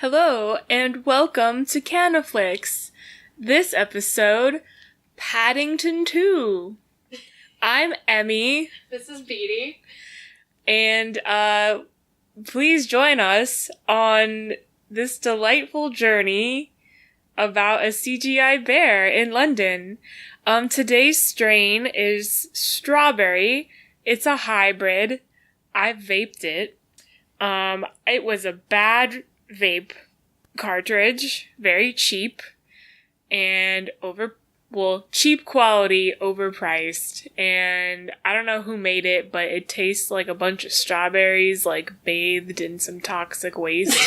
Hello, and welcome to Canna-Flix. This episode, Paddington 2. I'm Emmy. This is Beatty. And, please join us on this delightful journey about a CGI bear in London. Today's strain is strawberry. It's a hybrid. I vaped it. It was a bad vape cartridge, very cheap, and cheap quality, overpriced, and I don't know who made it, but it tastes like a bunch of strawberries, like, bathed in some toxic waste.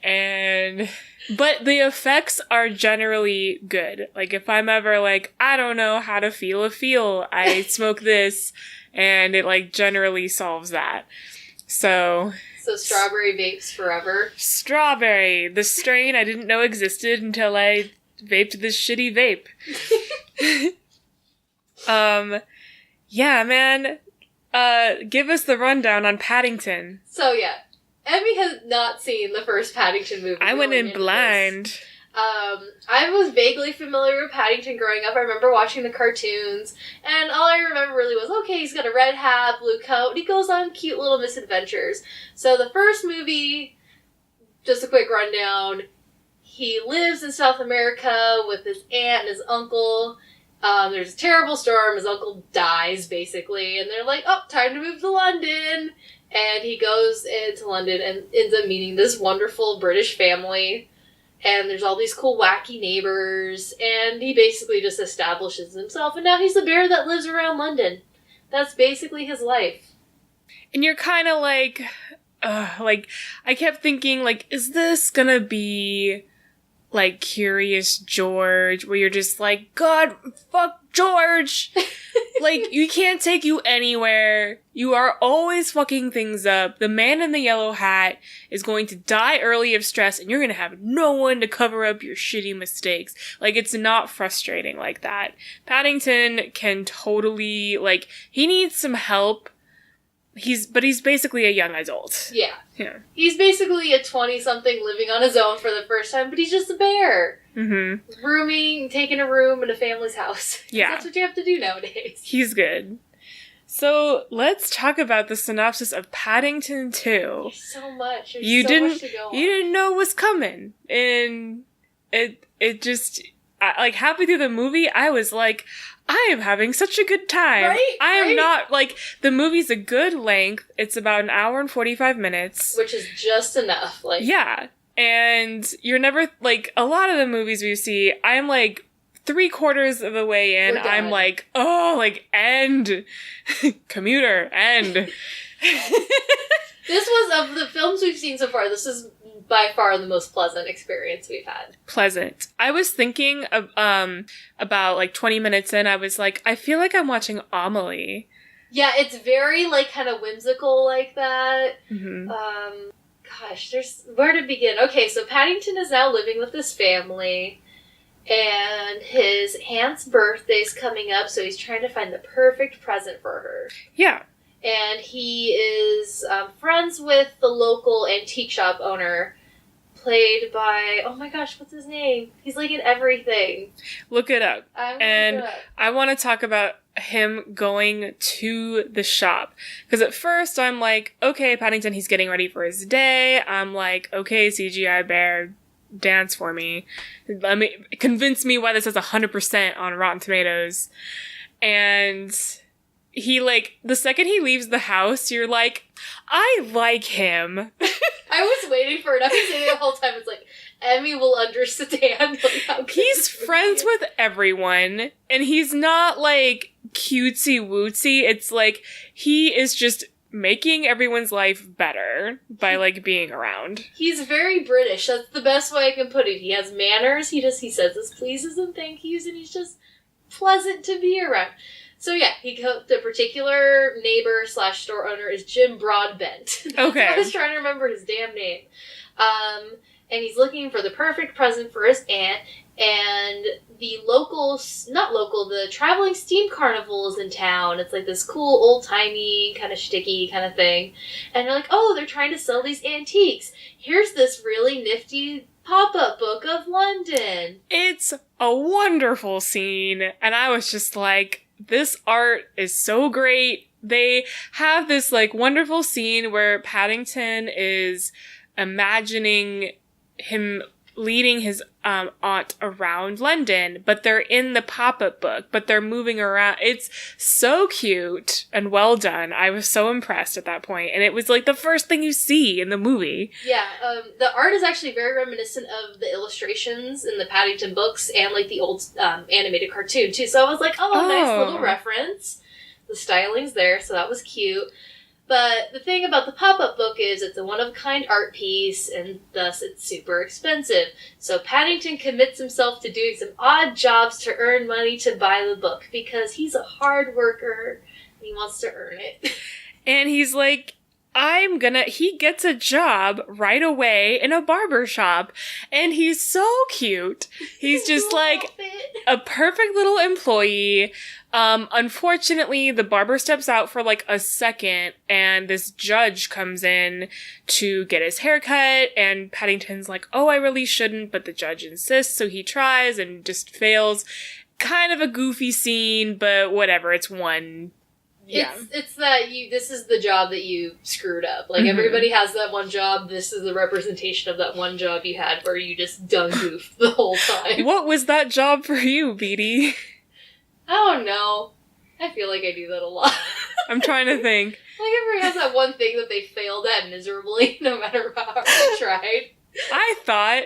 But the effects are generally good. Like, if I'm ever like, I don't know how to feel a feel, I smoke this, and it, like, generally solves that. So strawberry vapes forever. Strawberry, the strain I didn't know existed until I vaped this shitty vape. Yeah, man. Give us the rundown on Paddington. So yeah, Emmy has not seen the first Paddington movie. I went in blind. I was vaguely familiar with Paddington growing up. I remember watching the cartoons, and all I remember really was, okay, he's got a red hat, blue coat, and he goes on cute little misadventures. So the first movie, just a quick rundown, he lives in South America with his aunt and his uncle. There's a terrible storm, his uncle dies, basically, and they're like, oh, time to move to London. And he goes into London and ends up meeting this wonderful British family. And there's all these cool, wacky neighbors, and he basically just establishes himself, and now he's a bear that lives around London. That's basically his life. And you're kind of like, I kept thinking, like, is this gonna be, like, Curious George, where you're just like, God, fuck George! Like, we can't take you anywhere. You are always fucking things up. The man in the yellow hat is going to die early of stress, and you're gonna have no one to cover up your shitty mistakes. Like, it's not frustrating like that. Paddington can totally, like, he needs some help. But he's basically a young adult. Yeah. Yeah. He's basically a 20-something living on his own for the first time, but he's just a bear. Mm-hmm. Rooming, taking a room in a family's house. Yeah. That's what you have to do nowadays. He's good. So, let's talk about the synopsis of Paddington 2. There's so much. There's You much to go on. You didn't know was coming. And it just, like, halfway through the movie, I was like, I am having such a good time. Right? I am not, like, the movie's a good length. It's about an hour and 45 minutes. Which is just enough. Like, yeah. And you're never, like, a lot of the movies we see, I'm, like, 3/4 of the way in, I'm like, oh, like, end. Commuter, end. This was, of the films we've seen so far, this is by far the most pleasant experience we've had. Pleasant. I was thinking of, about, like, 20 minutes in, I was like, I feel like I'm watching Amelie. Yeah, it's very, like, kind of whimsical like that. Mm-hmm. Gosh, there's... Where to begin? Okay, so Paddington is now living with his family, and his aunt's birthday's coming up, so he's trying to find the perfect present for her. Yeah. And he is friends with the local antique shop owner, played by, oh my gosh, what's his name? He's like in everything. Look it up. And I want to talk about him going to the shop. Because at first I'm like, okay, Paddington, he's getting ready for his day. I'm like, okay, CGI bear, dance for me. Convince me why this has 100% on Rotten Tomatoes. And he, like, the second he leaves the house, you're like, I like him. I was waiting for it. I was sitting the whole time. It's like, Emmy will understand. Like, how good he's friends with everyone, and he's not, like, cutesy-wootsy. It's like, he is just making everyone's life better by, like, being around. He's very British. That's the best way I can put it. He has manners. He says his pleases and thank yous, and he's just pleasant to be around. So yeah, the particular neighbor / store owner is Jim Broadbent. Okay. I was trying to remember his damn name. and he's looking for the perfect present for his aunt, and the the traveling steam carnival is in town. It's like this cool, old-timey, kind of shticky kind of thing. And they're like, oh, they're trying to sell these antiques. Here's this really nifty pop-up book of London. It's a wonderful scene, and I was just like, this art is so great. They have this, like, wonderful scene where Paddington is imagining him leading his aunt around London, but they're in the pop-up book, but they're moving around. It's so cute and well done. I was so impressed at that point, and it was like the first thing you see in the movie. Yeah, the art is actually very reminiscent of the illustrations in the Paddington books and like the old animated cartoon too. So I was like, oh, nice little reference. The styling's there, so that was cute. But the thing about the pop-up book is it's a one-of-a-kind art piece, and thus it's super expensive. So Paddington commits himself to doing some odd jobs to earn money to buy the book, because he's a hard worker, and he wants to earn it. And he's like, he gets a job right away in a barber shop, and he's so cute. He's just like a perfect little employee. Unfortunately, the barber steps out for like a second, and this judge comes in to get his hair cut, and Paddington's like, oh, I really shouldn't, but the judge insists, so he tries and just fails. Kind of a goofy scene, but whatever, it's one. Yeah. It's that this is the job that you screwed up. Like, everybody has that one job. This is the representation of that one job you had where you just done goofed the whole time. What was that job for you, Beatty? I don't know. I feel like I do that a lot. I'm trying to think. Like, everybody has that one thing that they failed at miserably, no matter how hard they tried. I thought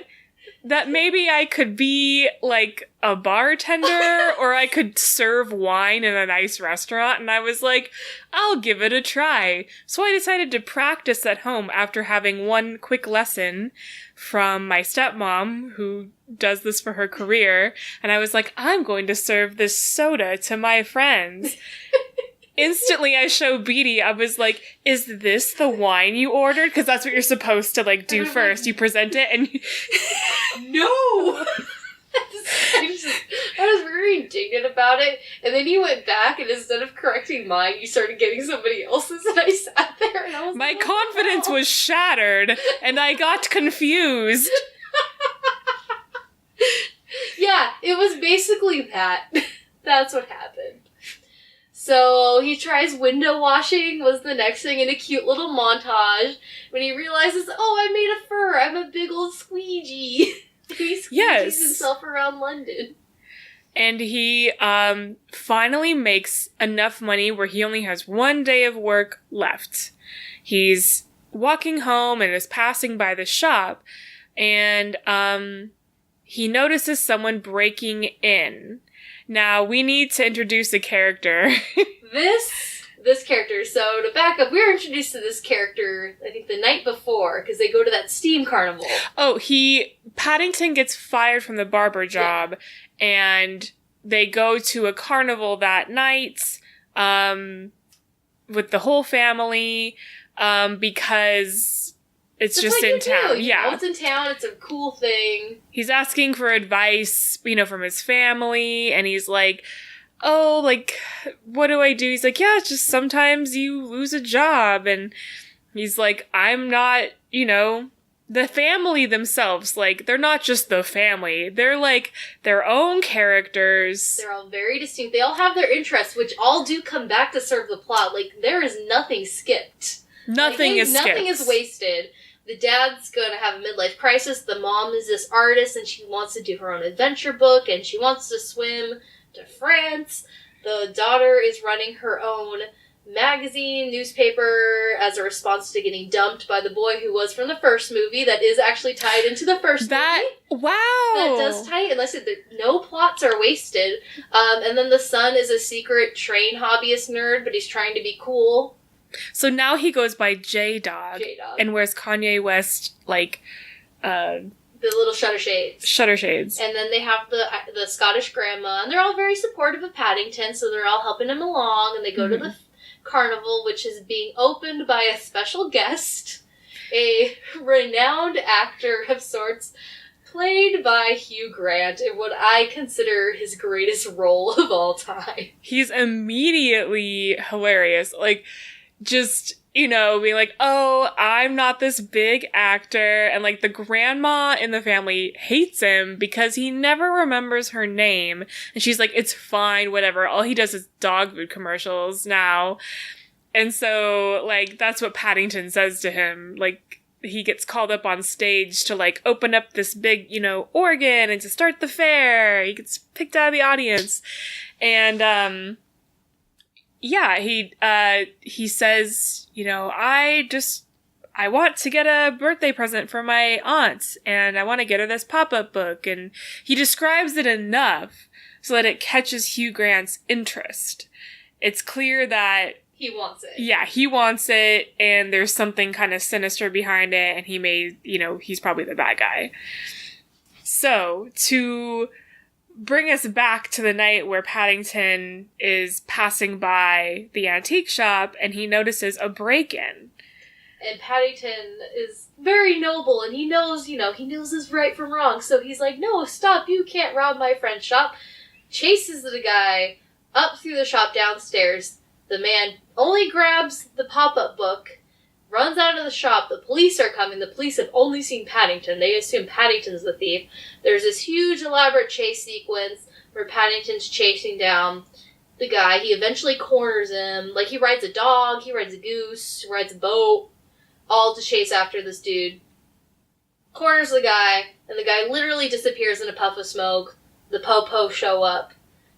that maybe I could be, like, a bartender, or I could serve wine in a nice restaurant, and I was like, I'll give it a try. So I decided to practice at home after having one quick lesson from my stepmom, who does this for her career, and I was like, I'm going to serve this soda to my friends. Instantly, I show Beatty, I was like, is this the wine you ordered? Because that's what you're supposed to, like, do first. You present it, and No! I was very indignant about it, and then you went back, and instead of correcting mine, you started getting somebody else's, and I sat there, and I was my like, confidence was shattered, and I got confused. Yeah, it was basically that. That's what happened. So he tries window washing was the next thing in a cute little montage when he realizes, oh, I made a fur. I'm a big old squeegee. He squeegees himself around London. And he finally makes enough money where he only has one day of work left. He's walking home and is passing by the shop, and he notices someone breaking in. Now, we need to introduce a character. This character, so to back up, we were introduced to this character, I think, the night before, because they go to that steam carnival. Oh, Paddington gets fired from the barber job, and they go to a carnival that night, with the whole family, because it's just like in town. Yeah. It's in town, it's a cool thing. He's asking for advice, from his family, and he's like, oh, like, what do I do? He's like, yeah, just sometimes you lose a job. And he's like, I'm not, the family themselves, like, they're not just the family. They're, like, their own characters. They're all very distinct. They all have their interests, which all do come back to serve the plot. Like, there is nothing skipped. Nothing is skipped. Nothing is wasted. The dad's going to have a midlife crisis. The mom is this artist, and she wants to do her own adventure book, and she wants to swim to France. The daughter is running her own magazine, newspaper, as a response to getting dumped by the boy who was from the first movie. That is actually tied into the first movie. Wow! That does tie in. Like I said, no plots are wasted. And then the son is a secret train hobbyist nerd, but he's trying to be cool. So now he goes by J-Dog. And wears Kanye West, like, the little shutter shades. Shutter shades. And then they have the Scottish grandma, and they're all very supportive of Paddington, so they're all helping him along, and they go to the carnival, which is being opened by a special guest. a renowned actor of sorts, played by Hugh Grant in what I consider his greatest role of all time. He's immediately hilarious. Like, just, being like, oh, I'm not this big actor. And, like, the grandma in the family hates him because he never remembers her name. And she's like, it's fine, whatever. All he does is dog food commercials now. And so, like, that's what Paddington says to him. Like, he gets called up on stage to, like, open up this big, organ and to start the fair. He gets picked out of the audience. And, he says, I want to get a birthday present for my aunt, and I want to get her this pop-up book. And he describes it enough so that it catches Hugh Grant's interest. It's clear that he wants it. Yeah, he wants it, and there's something kind of sinister behind it, and he's probably the bad guy. So, to bring us back to the night where Paddington is passing by the antique shop, and he notices a break-in. And Paddington is very noble, and he knows his right from wrong, so he's like, no, stop, you can't rob my friend's shop. Chases the guy up through the shop downstairs. The man only grabs the pop-up book, runs out of the shop. The police are coming. The police have only seen Paddington. They assume Paddington's the thief. There's this huge, elaborate chase sequence where Paddington's chasing down the guy. He eventually corners him. Like, he rides a dog, he rides a goose, rides a boat, all to chase after this dude. Corners the guy, and the guy literally disappears in a puff of smoke. The po-po show up,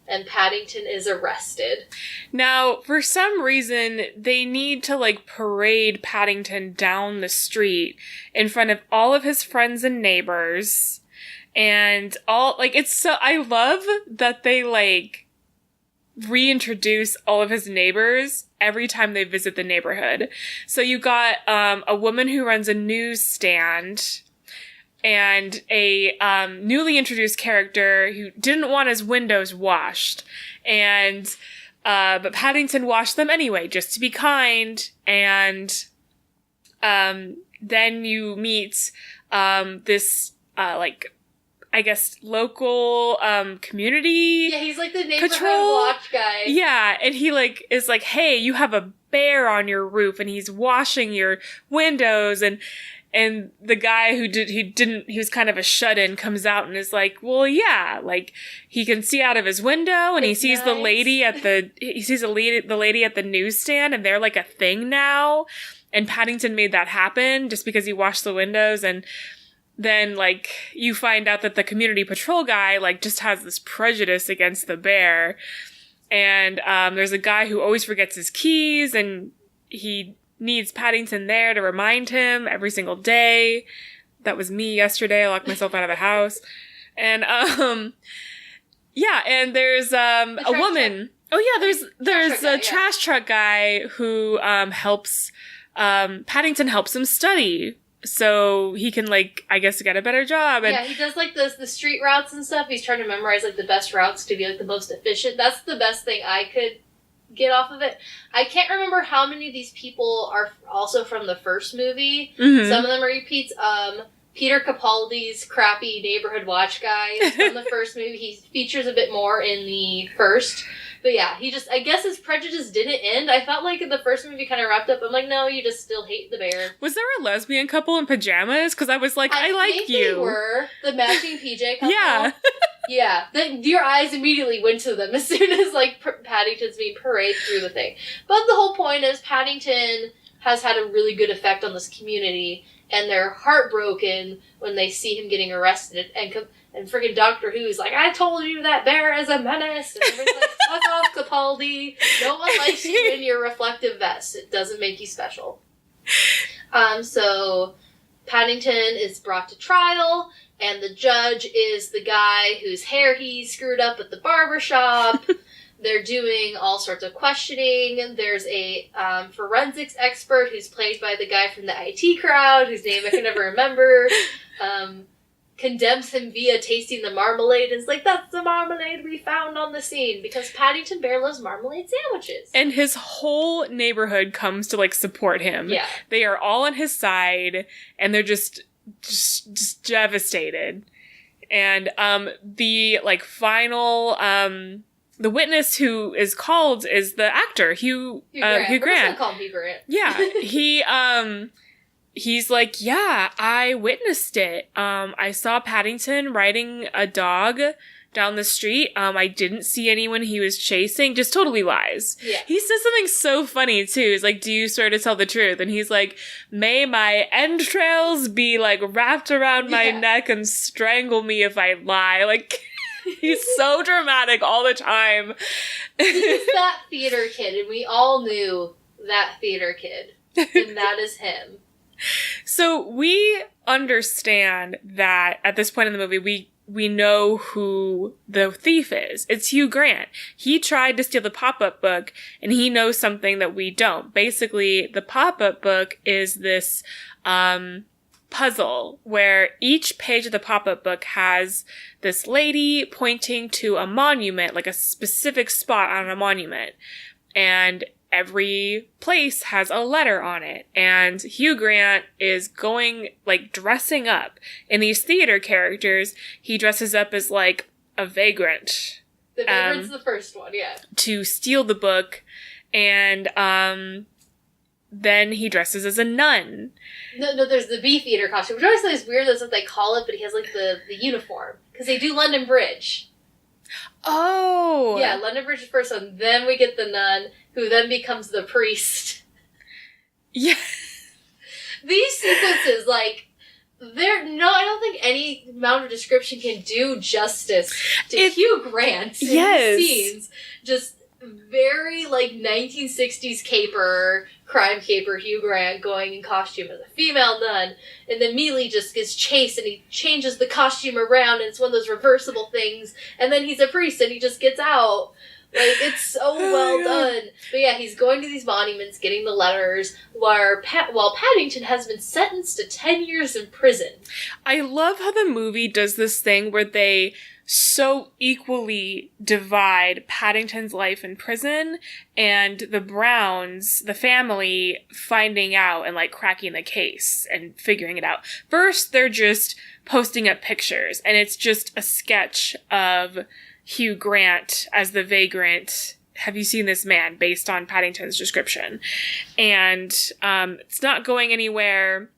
and Paddington is arrested. Now, for some reason, they need to, like, parade Paddington down the street in front of all of his friends and neighbors. And I love that they, like, reintroduce all of his neighbors every time they visit the neighborhood. So you got, a woman who runs a newsstand, and a newly introduced character who didn't want his windows washed. And but Paddington washed them anyway, just to be kind. And then you meet this local community. Yeah, he's like the neighborhood patrol watch guy. Yeah, and he is like, hey, you have a bear on your roof, and he's washing your windows. And the guy he was kind of a shut-in, comes out and is like, well, yeah, like, he can see out of his window, and he sees the lady at the lady at the newsstand, and they're like a thing now. And Paddington made that happen just because he washed the windows. And then, like, you find out that the community patrol guy, like, just has this prejudice against the bear. And there's a guy who always forgets his keys, and he needs Paddington there to remind him every single day. That was me yesterday. I locked myself out of the house. And, and there's, a woman. Truck. Oh yeah, there's a trash truck guy who, helps, Paddington helps him study. So he can, like, I guess, get a better job. And he does, like, the street routes and stuff. He's trying to memorize, like, the best routes to be, like, the most efficient. That's the best thing I could get off of it. I can't remember how many of these people are also from the first movie. Mm-hmm. Some of them are repeats. Peter Capaldi's crappy neighborhood watch guy is from the first movie. He features a bit more in the first. But yeah, I guess his prejudice didn't end. I felt like the first movie kind of wrapped up. I'm like, no, you just still hate the bear. Was there a lesbian couple in pajamas? Because I was like, I like think you. They were. The matching PJ couple. Yeah. Yeah. Your eyes immediately went to them as soon as, like, Paddington's being paraded through the thing. But the whole point is Paddington has had a really good effect on this community, and they're heartbroken when they see him getting arrested. And friggin' Doctor Who's like, I told you that bear is a menace. And everyone's like, fuck off, Capaldi. No one likes you in your reflective vest. It doesn't make you special. So Paddington is brought to trial, and the judge is the guy whose hair he screwed up at the barbershop. They're doing all sorts of questioning. There's a forensics expert who's played by the guy from the IT crowd, whose name I can never remember. condemns him via tasting the marmalade, and is like, that's the marmalade we found on the scene, because Paddington Bear loves marmalade sandwiches. And his whole neighborhood comes to, like, support him. Yeah. They are all on his side, and they're just devastated. And, the, like, final, the witness who is called is the actor, Hugh Grant. We're just gonna call him Hugh Grant. Yeah, he's like, yeah, I witnessed it. I saw Paddington riding a dog down the street. I didn't see anyone he was chasing. Just totally lies. Yeah. He says something so funny, too. He's like, do you swear to tell the truth? And he's like, may my entrails be, like, wrapped around my neck and strangle me if I lie. Like... He's so dramatic all the time. He's that theater kid, and we all knew that theater kid. And that is him. So we understand that at this point in the movie, we know who the thief is. It's Hugh Grant. He tried to steal the pop-up book, and he knows something that we don't. Basically, the pop-up book is this, puzzle where each page of the pop-up book has this lady pointing to a monument, like a specific spot on a monument. And every place has a letter on it. And Hugh Grant is going, like, dressing up. In these theater characters, he dresses up as, like, a vagrant. The vagrant's the first one, yeah. To steal the book. And, then he dresses as a nun. No, there's the Beefeater costume, which I always thought is weird. That's what they call it, but he has, like, the uniform. Because they do London Bridge. Oh! Yeah, London Bridge is first one. Then we get the nun, who then becomes the priest. Yeah. These sequences, like, I don't think any amount of description can do justice to Hugh Grant in these scenes. Just very, like, 1960s crime caper Hugh Grant going in costume as a female nun, and then immediately just gets chased, and he changes the costume around, and it's one of those reversible things, and then he's a priest, and he just gets out. Like, it's so well done. But yeah, he's going to these monuments, getting the letters, while Paddington has been sentenced to 10 years in prison. I love how the movie does this thing where they so equally divide Paddington's life in prison and the Browns, the family, finding out and, like, cracking the case and figuring it out. First, they're just posting up pictures, and it's just a sketch of Hugh Grant as the vagrant. Have you seen this man? Based on Paddington's description. And it's not going anywhere.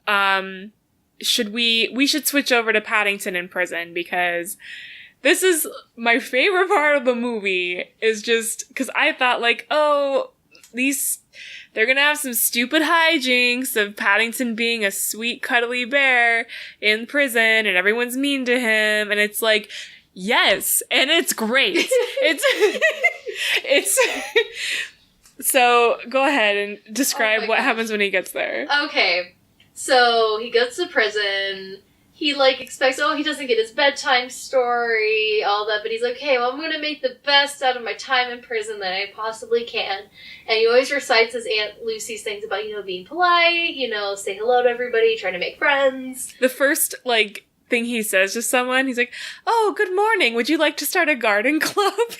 We should switch over to Paddington in prison, because this is my favorite part of the movie, is just because I thought, like, oh, they're gonna have some stupid hijinks of Paddington being a sweet, cuddly bear in prison, and everyone's mean to him, and it's like, yes, and it's great. It's so go ahead and describe what happens when he gets there. Okay. So, he goes to prison, he, like, expects, he doesn't get his bedtime story, all that, but he's like, okay, well, I'm gonna make the best out of my time in prison that I possibly can. And he always recites his Aunt Lucy's things about, being polite, say hello to everybody, trying to make friends. The first, like, thing he says to someone, he's like, oh, good morning, would you like to start a garden club? Right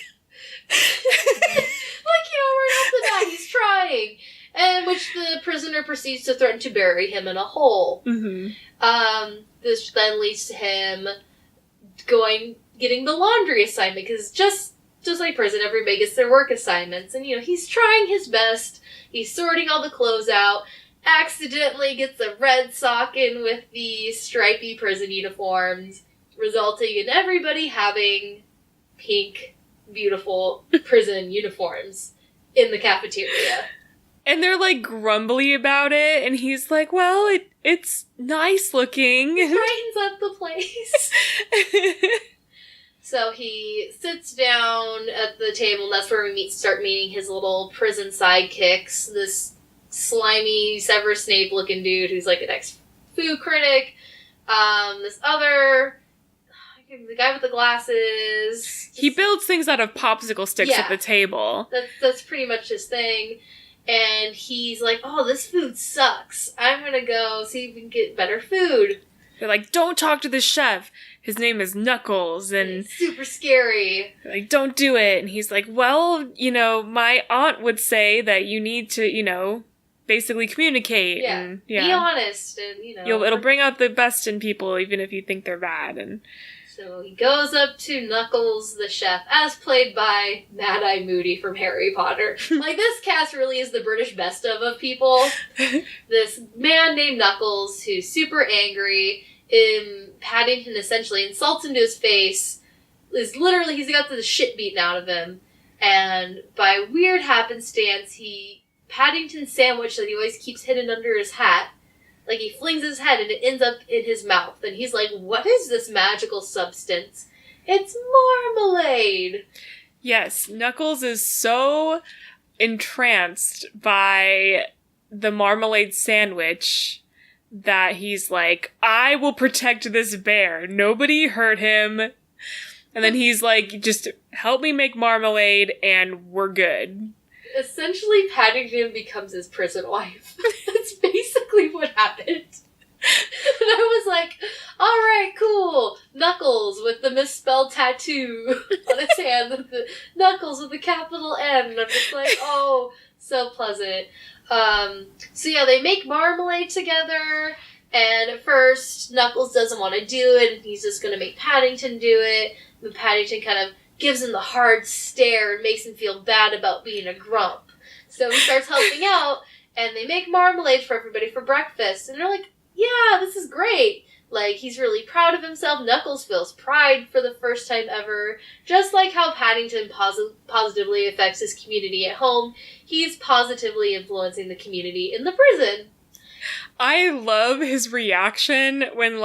off the bat, he's trying. And which the prisoner proceeds to threaten to bury him in a hole. Mm-hmm. This then leads to him getting the laundry assignment, because just like prison, everybody gets their work assignments, and he's trying his best. He's sorting all the clothes out. Accidentally gets a red sock in with the stripy prison uniforms, resulting in everybody having pink, beautiful prison uniforms in the cafeteria. And they're, like, grumbly about it, and he's like, well, it's nice looking. It brightens up the place. So he sits down at the table, and that's where we start meeting his little prison sidekicks. This slimy Severus Snape-looking dude who's, like, an ex-food critic. This other... the guy with the glasses. He builds things out of popsicle sticks at the table. That's pretty much his thing. And he's like, oh, this food sucks. I'm gonna go see if we can get better food. They're like, don't talk to the chef. His name is Knuckles, and it's super scary. Like, don't do it. And he's like, well, my aunt would say that you need to, basically communicate. Yeah. And, Be honest, and, it'll bring out the best in people, even if you think they're bad. And so he goes up to Knuckles, the chef, as played by Mad-Eye Moody from Harry Potter. This cast really is the British best of people. This man named Knuckles, who's super angry, Paddington essentially insults him to his face, he's got the shit beaten out of him, and by weird happenstance, Paddington's sandwich that he always keeps hidden under his hat, he flings his head and it ends up in his mouth, and he's like, what is this magical substance? It's marmalade! Yes, Knuckles is so entranced by the marmalade sandwich that he's like, I will protect this bear. Nobody hurt him. And then he's like, just help me make marmalade and we're good. Essentially, Paddington becomes his prison wife. That's basically what happened. And I was like, alright, cool. Knuckles with the misspelled tattoo on his hand. Knuckles with the capital N. And I'm just like, oh, so pleasant. They make marmalade together, and at first, Knuckles doesn't want to do it, and he's just gonna make Paddington do it, but Paddington kind of gives him the hard stare and makes him feel bad about being a grump. So he starts helping out, and they make marmalade for everybody for breakfast, and they're like, yeah, this is great. He's really proud of himself. Knuckles feels pride for the first time ever. Just like how Paddington positively affects his community at home, he's positively influencing the community in the prison. I love his reaction when,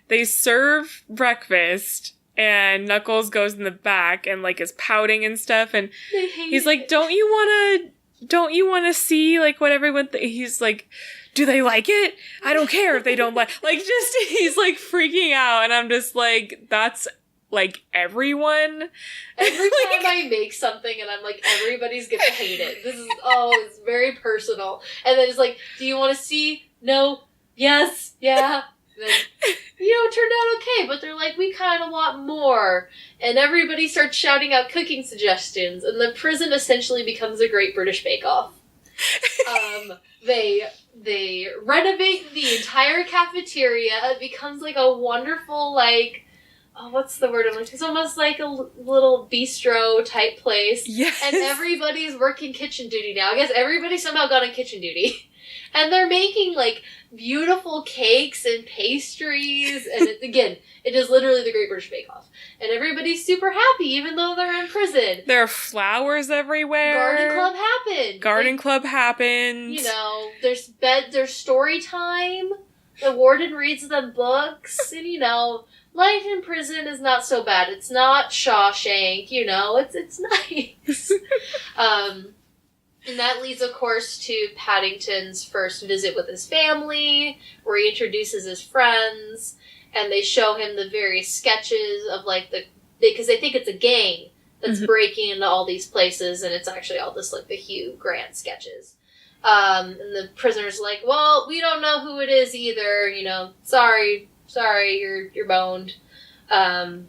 they serve breakfast and Knuckles goes in the back and, is pouting and stuff, and he's like, don't you want to see, what everyone he's like, do they like it? I don't care if they don't like... he's, freaking out, and I'm just like, that's, everyone. Every time I make something, and I'm like, everybody's gonna hate it. It's very personal. And then it's like, do you want to see? No. Yes. Yeah. Then, it turned out okay, but they're like, we kind of want more. And everybody starts shouting out cooking suggestions, and the prison essentially becomes a Great British Bake Off. They renovate the entire cafeteria. It becomes a wonderful, what's the word? It's almost like a little bistro type place. Yes. And everybody's working kitchen duty now. I guess everybody somehow got on kitchen duty. And they're making, beautiful cakes and pastries. And it is literally the Great British Bake Off. And everybody's super happy, even though they're in prison. There are flowers everywhere. Garden club happened. There's story time. The warden reads them books. And, life in prison is not so bad. It's not Shawshank, it's nice. And that leads, of course, to Paddington's first visit with his family, where he introduces his friends, and they show him the various sketches of, because they think it's a gang that's breaking into all these places, and it's actually all just, the Hugh Grant sketches. And the prisoner's like, well, we don't know who it is either, sorry, you're boned. Yeah.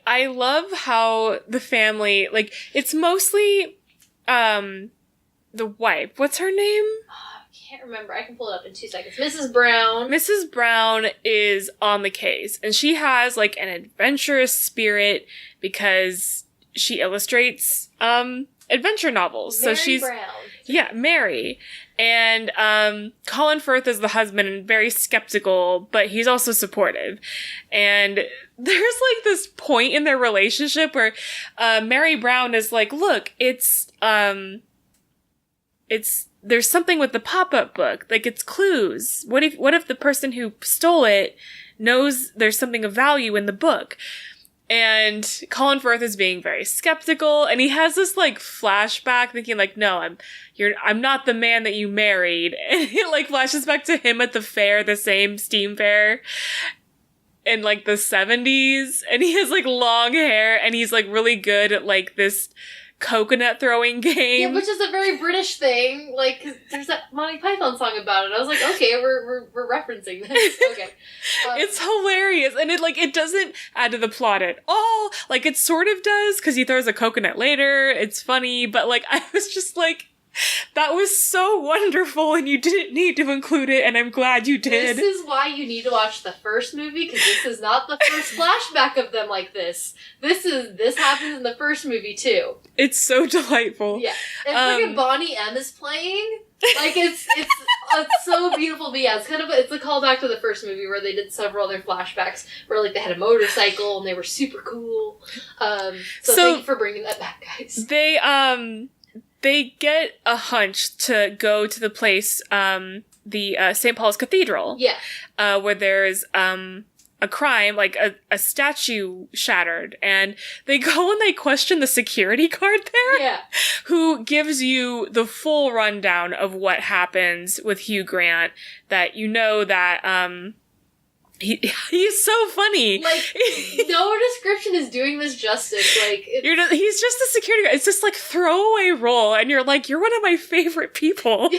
I love how the family, it's mostly... the wife. What's her name? I can't remember. I can pull it up in 2 seconds. Mrs. Brown. Mrs. Brown is on the case, and she has, an adventurous spirit because she illustrates, adventure novels. Mary so she's... Brown. Yeah, Mary. And, Colin Firth is the husband and very skeptical, but he's also supportive. And there's, this point in their relationship where, Mary Brown is like, look, there's something with the pop-up book. It's clues. What if the person who stole it knows there's something of value in the book? And Colin Firth is being very skeptical, and he has this, flashback thinking, no, I'm not the man that you married. And it, flashes back to him at the fair, the same steam fair in, the 70s. And he has, long hair, and he's, really good at, this coconut throwing game. Yeah, which is a very British thing. Like, 'cause there's that Monty Python song about it. I was like, okay, we're referencing this. Okay. It's hilarious. And it doesn't add to the plot at all. Like, it sort of does, because he throws a coconut later. It's funny, but, like, I was just like, that was so wonderful, and you didn't need to include it, and I'm glad you did. This is why you need to watch the first movie, because this is not the first flashback of them like this. This happens in the first movie, too. It's so delightful. Yeah. And freaking Bonnie M is playing. Like, it's so beautiful. But yeah, it's a callback to the first movie where they did several other flashbacks where, like, they had a motorcycle and they were super cool. So thank you for bringing that back, guys. They get a hunch to go to the place, the St. Paul's Cathedral. Yeah. Where there's a crime, like a statue shattered, and they go and they question the security guard there. Yeah. Who gives you the full rundown of what happens with Hugh Grant, that you know that he's so funny. Like, no description is doing this justice. Like, he's just a security guard. It's just like throwaway role, and you're like, you're one of my favorite people.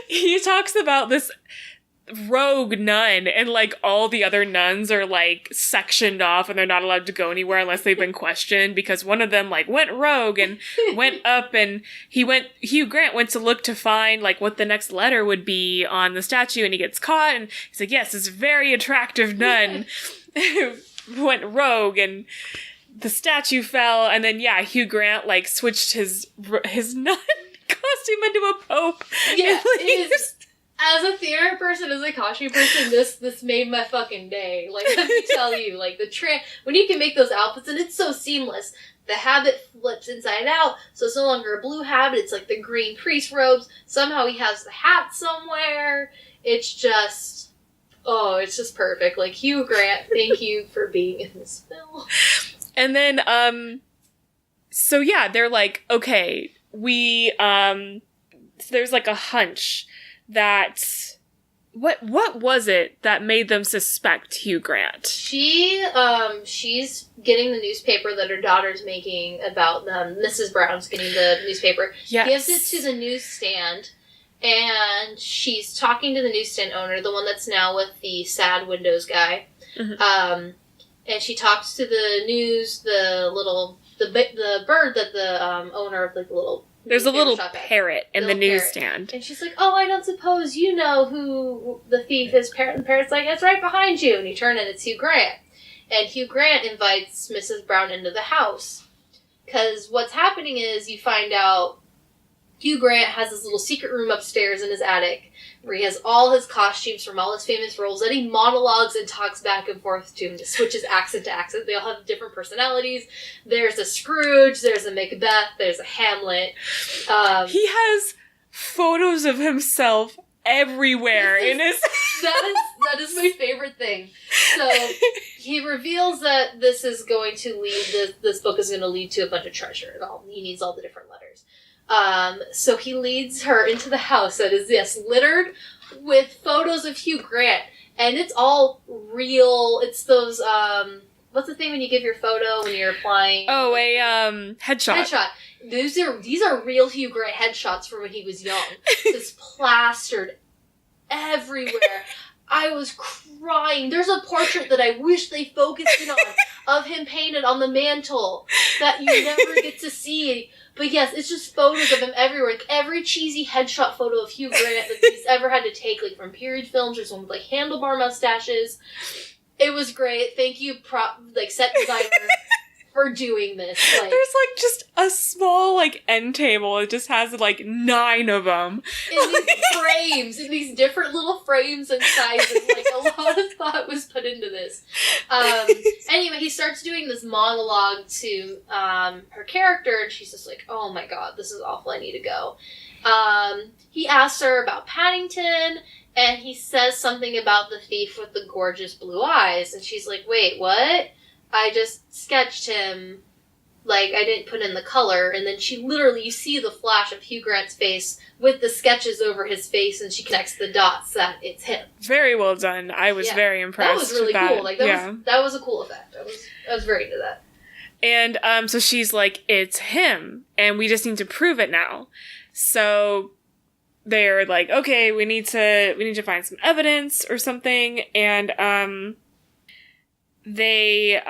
He talks about this rogue nun, and like all the other nuns are like sectioned off, and they're not allowed to go anywhere unless they've been questioned, because one of them like went rogue and went up, and Hugh Grant went to look to find like what the next letter would be on the statue, and he gets caught, and he's like, yes, this very attractive nun went rogue, and the statue fell, and then Hugh Grant like switched his nun costume into a pope. Yeah, it is. As a theater person, as a costume person, this made my fucking day. Like, let me tell you, like, when you can make those outfits, and it's so seamless. The habit flips inside out, so it's no longer a blue habit, it's like the green priest robes. Somehow he has the hat somewhere. It's just perfect. Like, Hugh Grant, thank you for being in this film. And then, so yeah, they're like, okay, there's like a hunch that what was it that made them suspect Hugh Grant? She's getting the newspaper that her daughter's making about them. Mrs. Brown's getting the newspaper. Yes. Gives it to the newsstand, and she's talking to the newsstand owner, the one that's now with the sad windows guy. Mm-hmm. And she talks to the bird that the owner of like the little. There's a little parrot in the newsstand. And she's like, oh, I don't suppose you know who the thief is, parrot. And the parrot's like, it's right behind you. And you turn and it's Hugh Grant. And Hugh Grant invites Mrs. Brown into the house. Because what's happening is you find out Hugh Grant has this little secret room upstairs in his attic where he has all his costumes from all his famous roles that he monologues and talks back and forth to and just switches accent to accent. They all have different personalities. There's a Scrooge, there's a Macbeth, there's a Hamlet. He has photos of himself everywhere in his... That is my favorite thing. So he reveals that this is going to lead, this book is going to lead to a bunch of treasure. He needs all the different letters. So he leads her into the house that is, littered with photos of Hugh Grant. And it's all real. It's those, what's the thing when you give your photo when you're applying? Oh, a, headshot. These are real Hugh Grant headshots from when he was young. Just plastered everywhere. I was crying. There's a portrait that I wish they focused in on of him painted on the mantle that you never get to see. But yes, it's just photos of him everywhere. Like every cheesy headshot photo of Hugh Grant that he's ever had to take, like from period films. There's one with like handlebar mustaches. It was great. Thank you, set designer, for doing this. Like, there's like just a small like end table. It just has like 9 of them in these frames, in these different little frames and sizes. Like a lot of thought was put into this. Anyway, he starts doing this monologue to her character, and she's just like, "Oh my god, this is awful. I need to go." He asks her about Paddington, and he says something about the thief with the gorgeous blue eyes, and she's like, "Wait, what? I just sketched him, like, I didn't put in the color," and then you see the flash of Hugh Grant's face with the sketches over his face, and she connects the dots that it's him. Very well done. I was very impressed. That was really with that. cool. Like, that was a cool effect. I was very into that. And so she's like, it's him, and we just need to prove it now. So they're like, okay, we need to find some evidence or something, and they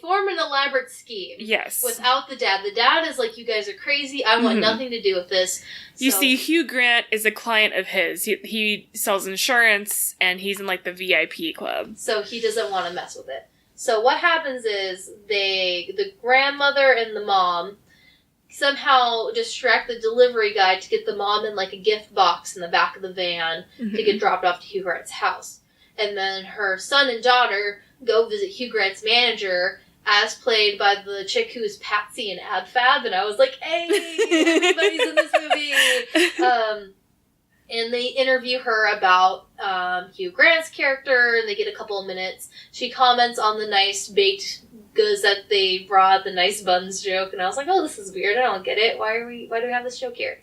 form an elaborate scheme. Yes. Without the dad. The dad is like, you guys are crazy. I want nothing to do with this. You see, Hugh Grant is a client of his. He sells insurance, and he's in, like, the VIP club. So he doesn't want to mess with it. So what happens is the grandmother and the mom somehow distract the delivery guy to get the mom in, like, a gift box in the back of the van to get dropped off to Hugh Grant's house. And then her son and daughter go visit Hugh Grant's manager, as played by the chick who is Patsy in Ab Fab, and I was like, hey, everybody's in this movie! And they interview her about Hugh Grant's character, and they get a couple of minutes. She comments on the nice baked goods that they brought, the nice buns joke, and I was like, oh, this is weird, I don't get it. Why do we have this joke here?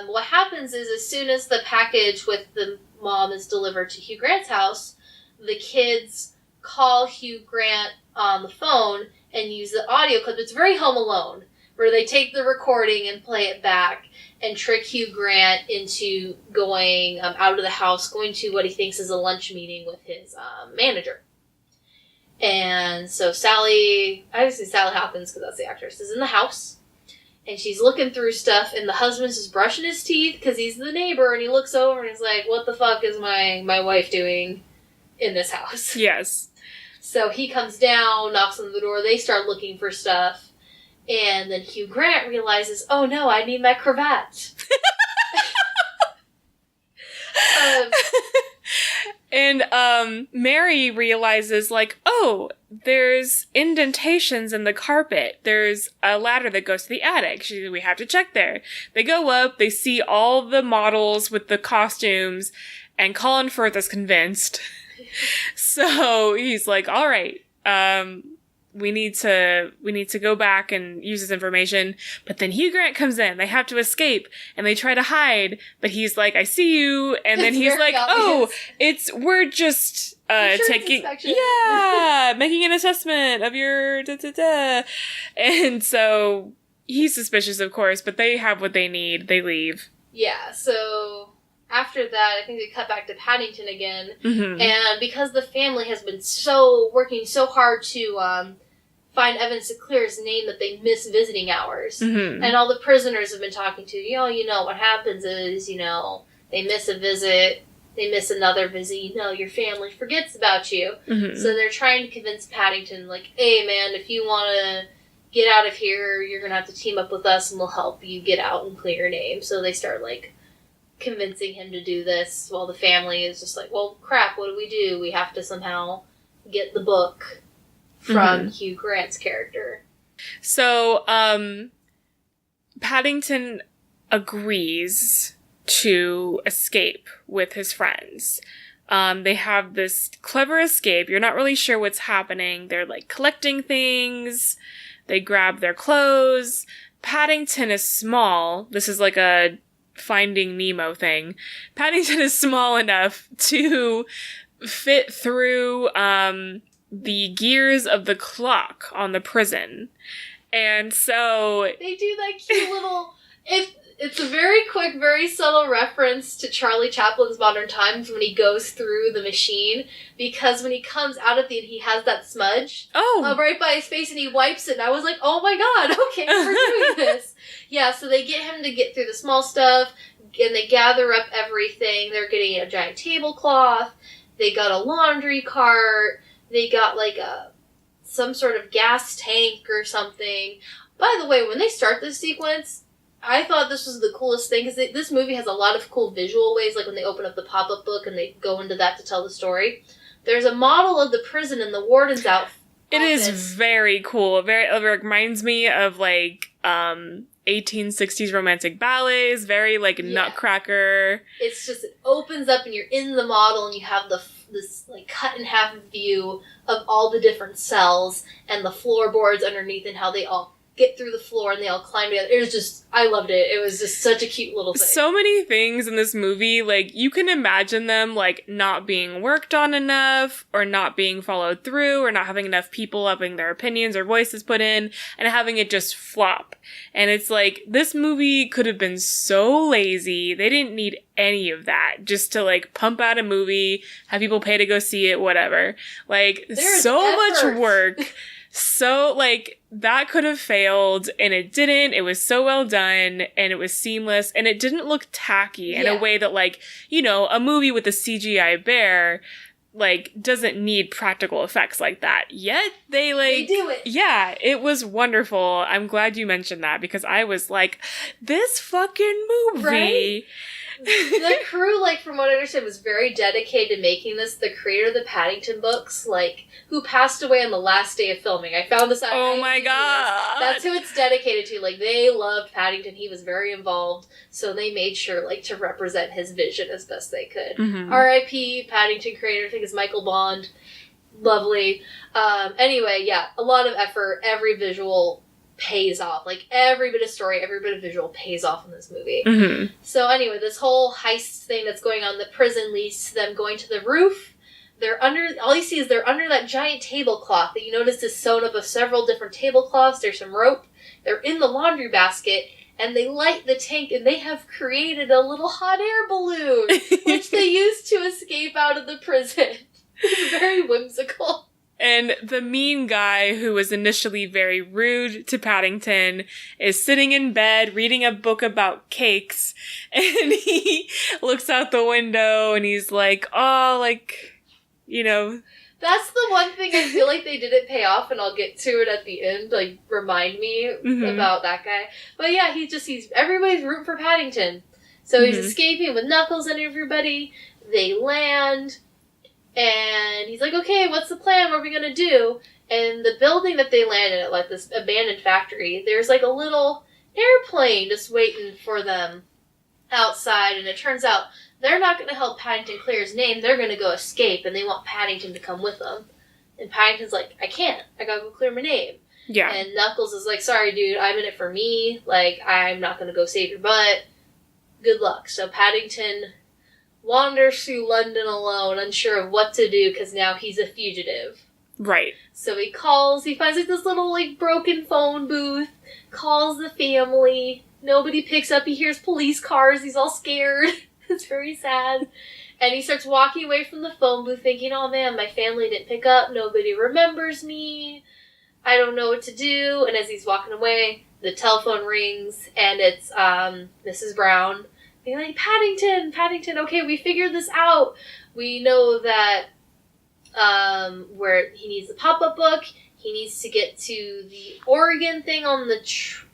What happens is, as soon as the package with the mom is delivered to Hugh Grant's house, the kids call Hugh Grant on the phone and use the audio clip. It's very Home Alone, where they take the recording and play it back and trick Hugh Grant into going out of the house, going to what he thinks is a lunch meeting with his manager. And so Sally, I just say Sally Hawkins because that's the actress, is in the house. And she's looking through stuff, and the husband's just brushing his teeth because he's the neighbor, and he looks over and he's like, what the fuck is my wife doing in this house? Yes. So he comes down, knocks on the door, they start looking for stuff, and then Hugh Grant realizes, oh no, I need my cravat. And Mary realizes, like, oh, there's indentations in the carpet. There's a ladder that goes to the attic. We have to check there. They go up, they see all the models with the costumes, and Colin Firth is convinced. So he's like, all right, we need to go back and use this information. But then Hugh Grant comes in. They have to escape, and they try to hide. But he's like, I see you. And then he's like, obvious. Oh, we're just taking, making an assessment of your da-da-da. And so he's suspicious, of course, but they have what they need. They leave. Yeah, so after that, I think they cut back to Paddington again. Mm-hmm. And because the family has been working so hard to find evidence to clear his name that they miss visiting hours. Mm-hmm. And all the prisoners have been talking to, you know, what happens is, they miss a visit, they miss another visit, your family forgets about you. Mm-hmm. So they're trying to convince Paddington, like, hey man, if you want to get out of here, you're going to have to team up with us and we'll help you get out and clear your name. So they start, like, convincing him to do this while the family is just like, well, crap, what do? We have to somehow get the book from Hugh Grant's character. So, Paddington agrees to escape with his friends. They have this clever escape. You're not really sure what's happening. They're, like, collecting things. They grab their clothes. Paddington is small. This is like a Finding Nemo thing. Paddington is small enough to fit through, the gears of the clock on the prison. And so they do that cute little, it's a very quick, very subtle reference to Charlie Chaplin's Modern Times when he goes through the machine, because when he comes out at the end, he has that smudge right by his face, and he wipes it, and I was like, oh my god, okay, we're doing this. Yeah, so they get him to get through the small stuff, and they gather up everything. They're getting a giant tablecloth, they got a laundry cart, they got like some sort of gas tank or something. By the way, when they start this sequence, I thought this was the coolest thing, because this movie has a lot of cool visual ways, like when they open up the pop-up book and they go into that to tell the story. There's a model of the prison in the warden's outfit. It is very cool. It reminds me of, like, 1860s romantic ballets, very, like, Nutcracker. It's just, it opens up and you're in the model and you have this, like, cut-in-half view of all the different cells and the floorboards underneath and how they all get through the floor and they all climb together. It was just, I loved it. It was just such a cute little thing. So many things in this movie, like, you can imagine them, like, not being worked on enough, or not being followed through, or not having enough people having their opinions or voices put in, and having it just flop. And it's like, this movie could have been so lazy. They didn't need any of that just to, like, pump out a movie, have people pay to go see it, whatever. Like, There's so effort. much work. So, like, that could have failed, and it didn't. It was so well done, and it was seamless, and it didn't look tacky in a way that, like, you know, a movie with a CGI bear, like, doesn't need practical effects like that. Yet, they do it. Yeah, it was wonderful. I'm glad you mentioned that, because I was like, this fucking movie... Right? The crew, like, from what I understand, was very dedicated to making this. The creator of the Paddington books, like, who passed away on the last day of filming. I found this out. Oh my god! That's who it's dedicated to. Like, they loved Paddington. He was very involved. So they made sure, like, to represent his vision as best they could. Mm-hmm. R.I.P. Paddington creator, I think it's Michael Bond. Lovely. Anyway, yeah, a lot of effort. Every visual pays off. Like, every bit of story, every bit of visual pays off in this movie. Mm-hmm. So anyway, this whole heist thing that's going on in the prison leads to them going to the roof. They're under, all you see is they're under that giant tablecloth that you notice is sewn up of several different tablecloths. There's some rope. They're in the laundry basket, and they light the tank, and they have created a little hot air balloon, which they use to escape out of the prison. It's very whimsical. And the mean guy, who was initially very rude to Paddington, is sitting in bed reading a book about cakes, and he looks out the window and he's like, oh, like, you know. That's the one thing I feel like they didn't pay off, and I'll get to it at the end, like, remind me about that guy. But yeah, everybody's rooting for Paddington. So he's escaping with Knuckles and everybody. They land. And he's like, okay, what's the plan? What are we going to do? And the building that they landed at, like this abandoned factory, there's like a little airplane just waiting for them outside. And it turns out they're not going to help Paddington clear his name. They're going to go escape, and they want Paddington to come with them. And Paddington's like, I can't. I got to go clear my name. Yeah. And Knuckles is like, sorry, dude, I'm in it for me. Like, I'm not going to go save your butt. Good luck. So Paddington wanders through London alone, unsure of what to do, because now he's a fugitive. Right. So he finds like this little like broken phone booth, calls the family, nobody picks up, he hears police cars, he's all scared. It's very sad. And he starts walking away from the phone booth thinking, oh man, my family didn't pick up, nobody remembers me, I don't know what to do. And as he's walking away, the telephone rings, and it's Mrs. Brown. Being like, Paddington, okay, we figured this out. We know that where he needs the pop-up book, he needs to get to the Oregon thing on the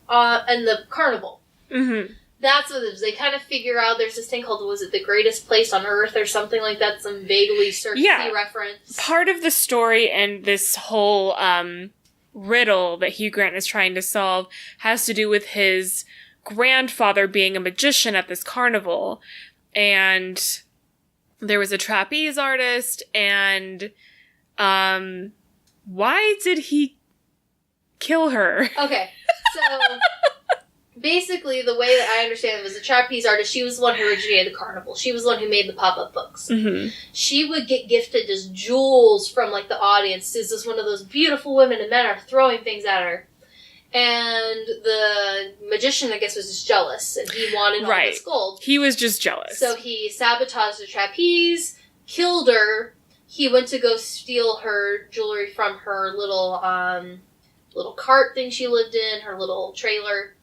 and the carnival. Mm-hmm. That's what it is. They kind of figure out there's this thing called, was it the greatest place on Earth or something like that? Some vaguely Cirque reference. Part of the story and this whole riddle that Hugh Grant is trying to solve has to do with his grandfather being a magician at this carnival, and there was a trapeze artist, and why did he kill her? Okay, so basically the way that I understand it was the trapeze artist, she was the one who originated the carnival. She was the one who made the pop-up books. Mm-hmm. She would get gifted just jewels from like the audience. Is this one of those beautiful women, and men are throwing things at her. And the magician, I guess, was just jealous, and he wanted all this gold. He was just jealous. So he sabotaged the trapeze, killed her. He went to go steal her jewelry from her little cart thing she lived in, her little trailer.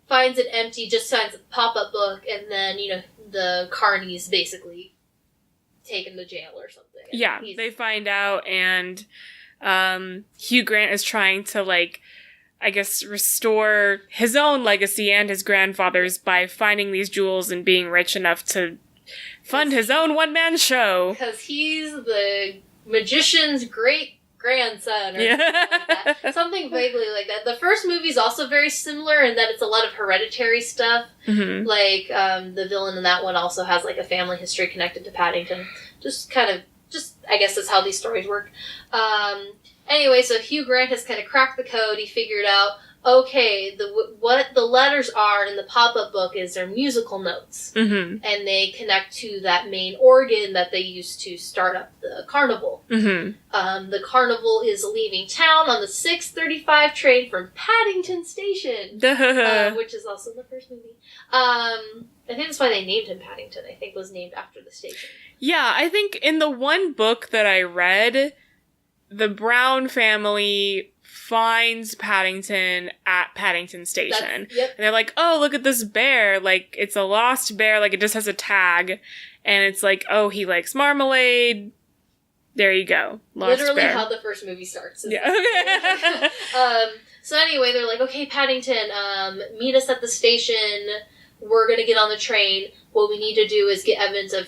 Finds it empty, just signs a pop-up book, and then, you know, the carnies basically take him to jail or something. Yeah, they find out, and Hugh Grant is trying to, like, I guess, restore his own legacy and his grandfather's by finding these jewels and being rich enough to fund his own one-man show. Because he's the magician's great-grandson or something like that. Something vaguely like that. The first movie's also very similar in that it's a lot of hereditary stuff. Mm-hmm. Like, the villain in that one also has, like, a family history connected to Paddington. I guess that's how these stories work. Anyway, so Hugh Grant has kind of cracked the code. He figured out, okay, what the letters are in the pop-up book is their musical notes. Mm-hmm. And they connect to that main organ that they use to start up the carnival. Mm-hmm. The carnival is leaving town on the 6:35 train from Paddington Station, which is also in the first movie. I think that's why they named him Paddington. I think it was named after the station. Yeah, I think in the one book that I read, the Brown family finds Paddington at Paddington Station. Yep. And they're like, oh, look at this bear. Like, it's a lost bear. Like, it just has a tag. And it's like, oh, he likes marmalade. There you go. Lost Literally bear. how the first movie starts. Yeah. So anyway, they're like, okay, Paddington, meet us at the station. We're going to get on the train. What we need to do is get evidence of...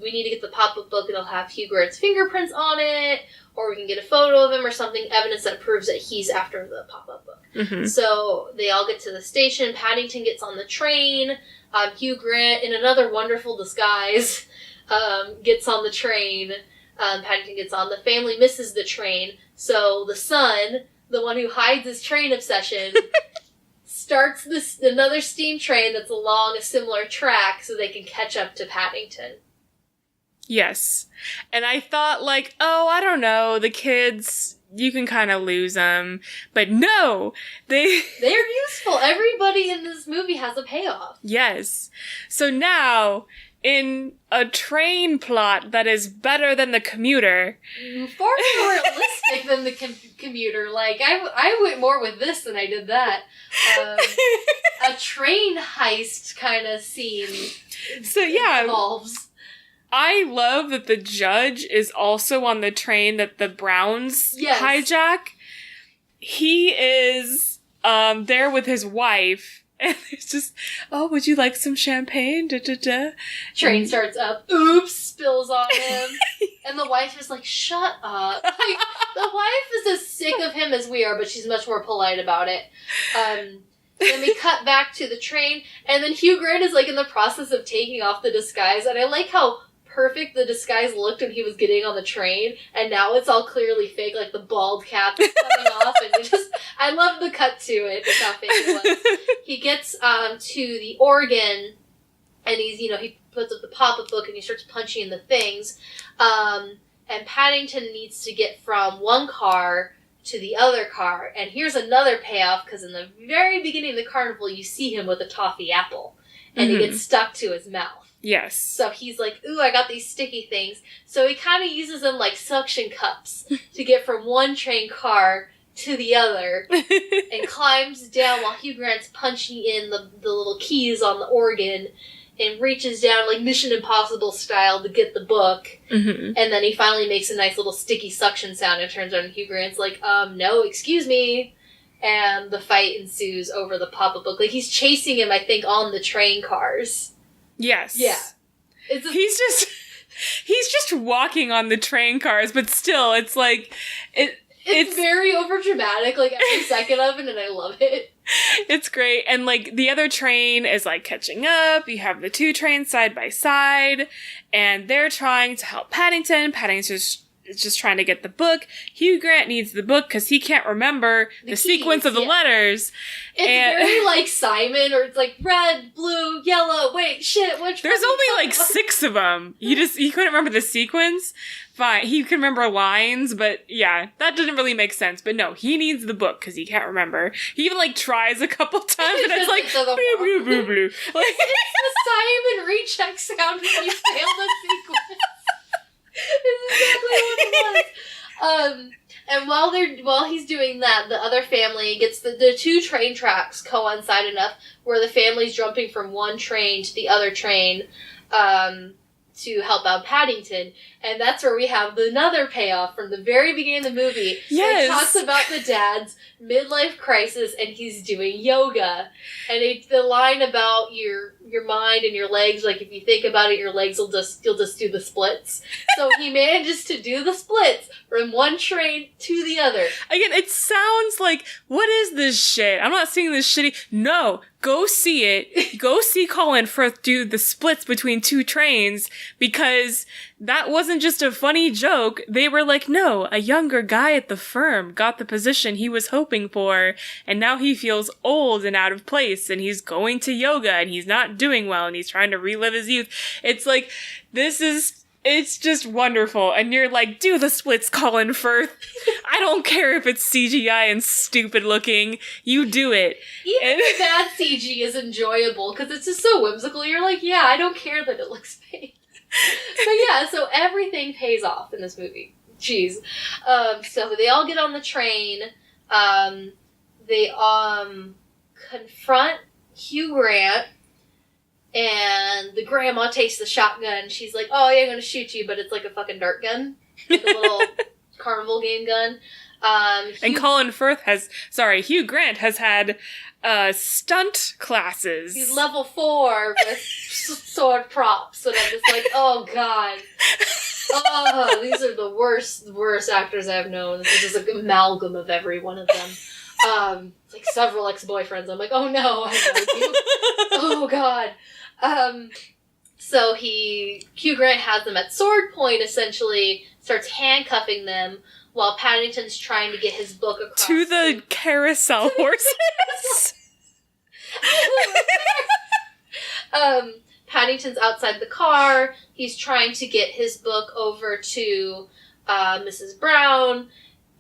We need to get the pop-up book. It'll have Hugh Grant's fingerprints on it. Or we can get a photo of him or something, evidence that proves that he's after the pop-up book. Mm-hmm. So they all get to the station. Paddington gets on the train. Hugh Grant, in another wonderful disguise, gets on the train. Paddington gets on. The family misses the train. So the son, the one who hides his train obsession, starts another steam train that's along a similar track so they can catch up to Paddington. Yes. And I thought, like, oh, I don't know, the kids, you can kind of lose them. But no! They're useful. Everybody in this movie has a payoff. Yes. So now, in a train plot that is better than the commuter... Far more realistic than the commuter. Like, I went more with this than I did that. A train heist kind of scene. So, yeah. Involves... I love that the judge is also on the train that the Browns hijack. He is there with his wife, and it's just, oh, would you like some champagne? Da, da, da. Train starts up. Oops, spills on him. And the wife is like, shut up. Like, the wife is as sick of him as we are, but she's much more polite about it. Then we cut back to the train, and then Hugh Grant is like in the process of taking off the disguise, and I like how perfect the disguise looked when he was getting on the train, and now it's all clearly fake, like the bald cap is coming off, and it just, I love the cut to it, just how fake it was. He gets to the organ, and he puts up the pop-up book, and he starts punching the things, and Paddington needs to get from one car to the other car, and here's another payoff, because in the very beginning of the carnival, you see him with a toffee apple, and it gets stuck to his mouth. Yes. So he's like, ooh, I got these sticky things. So he kind of uses them like suction cups to get from one train car to the other and climbs down while Hugh Grant's punching in the little keys on the organ and reaches down like Mission Impossible style to get the book. Mm-hmm. And then he finally makes a nice little sticky suction sound and turns around and Hugh Grant's like, no, excuse me. And the fight ensues over the pop-up book. Like, he's chasing him, I think, on the train cars. Yes. Yeah. He's just walking on the train cars, but still, it's like... It's very overdramatic, like, every second of it, and I love it. It's great. And, like, the other train is, like, catching up. You have the two trains side by side, and they're trying to help Paddington. Paddington's just trying to get the book. Hugh Grant needs the book because he can't remember the sequence of the letters. It's very like Simon, or it's like red, blue, yellow. Wait, shit, which There's only like 6 of them. You couldn't remember the sequence. Fine, he can remember lines, but yeah, that didn't really make sense. But no, he needs the book because he can't remember. He even like tries a couple times, and it's like blue, blue, blue, blue. Like, it's the Simon recheck sound when you fail the sequence. It's exactly what it was. And while he's doing that, the other family gets the two train tracks coincide enough where the family's jumping from one train to the other train to help out Paddington. And that's where we have another payoff from the very beginning of the movie. Yes. It talks about the dad's midlife crisis and he's doing yoga. And the line about your mind and your legs, like if you think about it, your legs you'll just do the splits. So he manages to do the splits from one train to the other. Again, it sounds like, what is this shit? I'm not seeing this shitty. No, go see it. Go see Colin Firth do the splits between two trains because that wasn't just a funny joke. They were like, no, a younger guy at the firm got the position he was hoping for, and now he feels old and out of place, and he's going to yoga, and he's not doing well, and he's trying to relive his youth. It's like, it's just wonderful. And you're like, do the splits, Colin Firth. I don't care if it's CGI and stupid looking. You do it. Even the bad CG is enjoyable, because it's just so whimsical. You're like, yeah, I don't care that it looks fake. But yeah, so everything pays off in this movie. Jeez. So they all get on the train. They confront Hugh Grant, and the grandma takes the shotgun. She's like, oh, yeah, I'm going to shoot you, but it's like a fucking dart gun. Like a little carnival game gun. And Hugh Grant has had stunt classes. He's level 4 with sword props, and I'm just like, oh god. Oh, these are the worst actors I've known. This is just an amalgam of every one of them. Like several ex-boyfriends. I'm like, oh no, I know you. Oh god. So Hugh Grant has them at sword point, essentially, starts handcuffing them, while Paddington's trying to get his book across. To the carousel horses. Paddington's outside the car. He's trying to get his book over to Mrs. Brown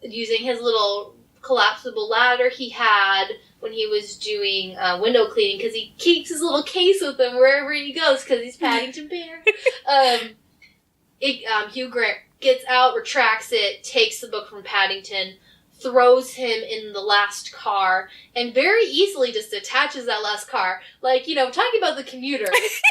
using his little collapsible ladder he had when he was doing window cleaning, because he keeps his little case with him wherever he goes, because he's Paddington Bear. Hugh Grant gets out, retracts it, takes the book from Paddington, throws him in the last car, and very easily just detaches that last car. Like, talking about the commuter, that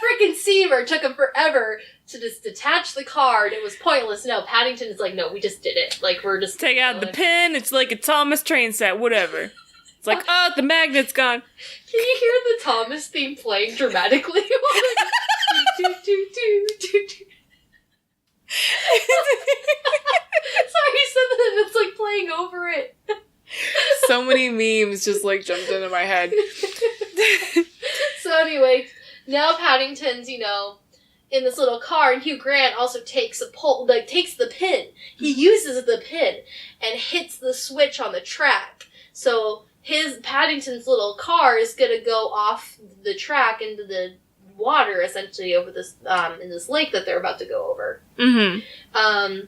freaking Seaver took him forever to just detach the car, and it was pointless. No, Paddington is like, no, we just did it. Like, we're just... Take out the pin, it's like a Thomas train set, whatever. It's like, oh, the magnet's gone. Can you hear the Thomas theme playing dramatically? Sorry, something that's like playing over it. So many memes just like jumped into my head. So anyway, now Paddington's, in this little car, and Hugh Grant also takes the pin. He uses the pin and hits the switch on the track. So Paddington's little car is gonna go off the track into the water, essentially, over this in this lake that they're about to go over. Mm-hmm.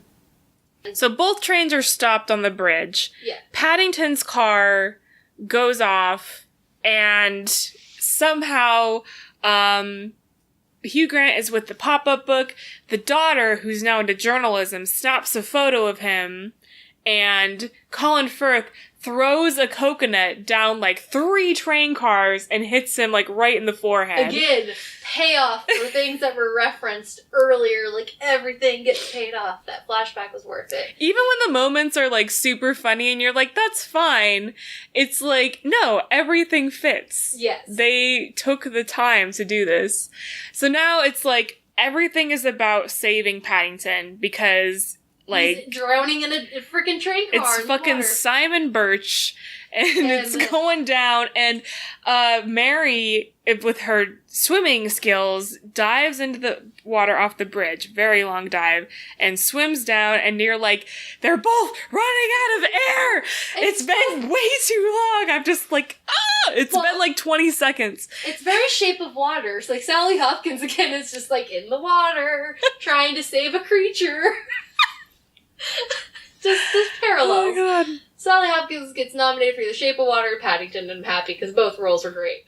So both trains are stopped on the bridge. Yeah. Paddington's car goes off, and somehow Hugh Grant is with the pop-up book. The daughter, who's now into journalism, snaps a photo of him, and Colin Firth throws a coconut down like 3 train cars and hits him like right in the forehead. Again, payoff for things that were referenced earlier. Like, everything gets paid off. That flashback was worth it. Even when the moments are like super funny and you're like, that's fine, it's like, no, everything fits. Yes. They took the time to do this. So now it's like everything is about saving Paddington, because like, he's drowning in a freaking train car. It's fucking Simon Birch, and it's going down, and Mary, with her swimming skills, dives into the water off the bridge, very long dive, and swims down, and you're like, they're both running out of air! It's been way too long! I'm just like, It's been like 20 seconds. It's very Shape of Water. So, like, Sally Hopkins, again, is just like in the water, trying to save a creature. just parallels. Oh my god. Sally Hopkins gets nominated for The Shape of Water and Paddington, and I'm happy because both roles are great.